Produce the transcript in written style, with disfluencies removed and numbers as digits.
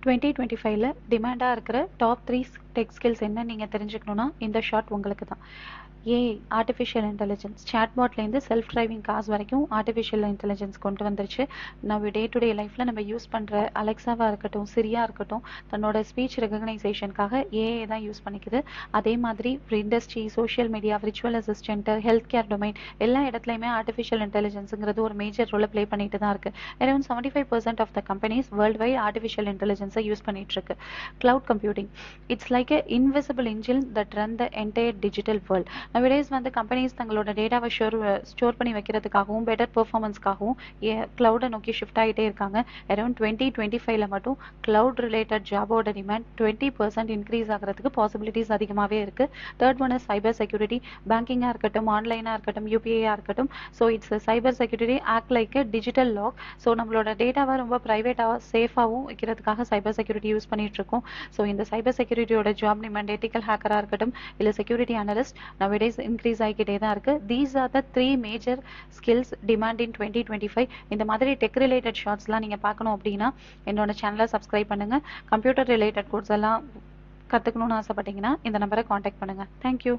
2025ல டிமாண்டா இருக்கிற top 3 tech skills என்ன நீங்க தெரிஞ்சுக்கணும்னா இந்த ஷார்ட் உங்களுக்கு தான். ஏஐ ஆர்டிஃபிஷியல் இன்டெலிஜென்ஸ் சாட்பாட்லேருந்து செல்ஃப் டிரைவிங் கார்ஸ் வரைக்கும் ஆர்டிஃபிஷியல் இன்டெலிஜென்ஸ் கொண்டு வந்துருச்சு. நம்ம டே டு டே லைஃப்பில் நம்ம யூஸ் பண்ணுற அலெக்சாவாக இருக்கட்டும், சிரியா இருக்கட்டும், தன்னோட ஸ்பீச் ரெகக்னைசேஷனுக்காக ஏஐ தான் யூஸ் பண்ணிக்குது. அதே மாதிரி industry, social media, virtual assistant, health care domain எல்லா இடத்துலையுமே ஆர்டிஃபிஷியல் இன்டெலிஜென்ஸுங்கிறது ஒரு மேஜர் ரோலை ப்ளே பண்ணிட்டு தான் இருக்கு. Around 75% of the companies world wide artificial இன்டெலிஜென்ஸை யூஸ் பண்ணிட்டு இருக்கு. Cloud computing it's like a invisible engine that run the entire digital world. Nowadays வந்து கம்பெனிஸ் தங்களோட டேட்டாவை ஸ்டோர் பண்ணி வைக்கிறதுக்காகவும் பெட்டர் பெர்ஃபார்மன்ஸ்க்காகவும் கிளவுடை நோக்கி ஷிஃப்ட் ஆகிட்டே இருக்காங்க. அரௌண்ட் 2025ல மட்டும் கிளவுட் ரிலேட்டட் ஜாபோட டிமாண்ட் 20% இன்க்ரீஸ் ஆகிறதுக்கு பாசிபிலிட்டிஸ் அதிகமாகவே இருக்கு. Third one is cyber security. பேங்கிங்காக இருக்கட்டும், ஆன்லைனாக இருக்கட்டும், யூபிஐயாக இருக்கட்டும், so it's cyber security act like digital lock. So நம்மளோட டேட்டாவை ரொம்ப ப்ரைவேட்டாக சேஃபாகவும் வைக்கிறதுக்காக சைபர் செக்யூரிட்டி யூஸ் பண்ணிட்டு இருக்கோம். ஸோ இந்த சைபர் செக்யூரிட்டியோட ஜாப் டிமாண்ட் எத்திக்கல் ஹேக்கராக இருக்கட்டும், இல்லை செக்யூரிட்டி அனலிஸ்ட் நவடேஸ் இன்க்ரீஸ் ஆகிக்கிட்டே தான் இருக்கு. These are the 3 major skills demand இன் 2025. இந்த மாதிரி டெக் ரிலேட்டட் ஷார்ட்ஸ்லாம் நீங்கள் பார்க்கணும் அப்படின்னா என்னோட சேனலை சப்ஸ்கிரைப் பண்ணுங்க. கம்ப்யூட்டர் ரிலேட்டட் கோர்ஸ் எல்லாம் கற்றுக்கணும்னு ஆசைப்பட்டீங்கன்னா இந்த நம்பரை காண்டாக்ட் பண்ணுங்க. தேங்க்யூ.